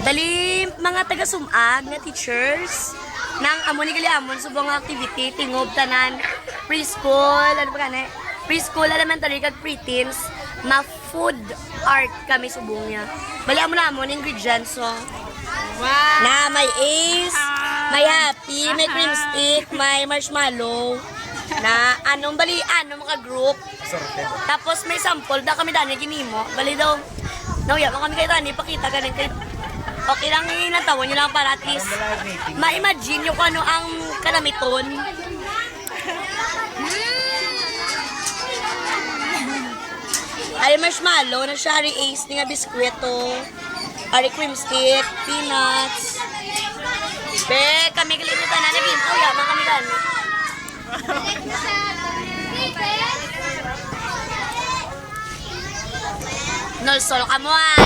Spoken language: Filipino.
Dali mga taga-sumag na teachers nang amo ni Galiamon subong nga activity tingob tanan preschool ano ba kanay preschool elementary kag preteens ma food art kami subong niya. Bali amo na amon ingredients so. Wow! Na may ace, may happy, may cream stick, may marshmallow. Na anong bali ano mga group. Tapos may sample da kami dani ginimo. Bali daw nawya mo kami kay Tani pakita ganin kay okay lang inatawan nyo lang para at least ma-imagine nyo kung ano ang kanamiton. Ay marshmallow, na siya ace ni nga biskweto, ari cream stick, peanuts. Be, kami kalimitan na naging kuya, mga kami gani. Nol solo kamoy.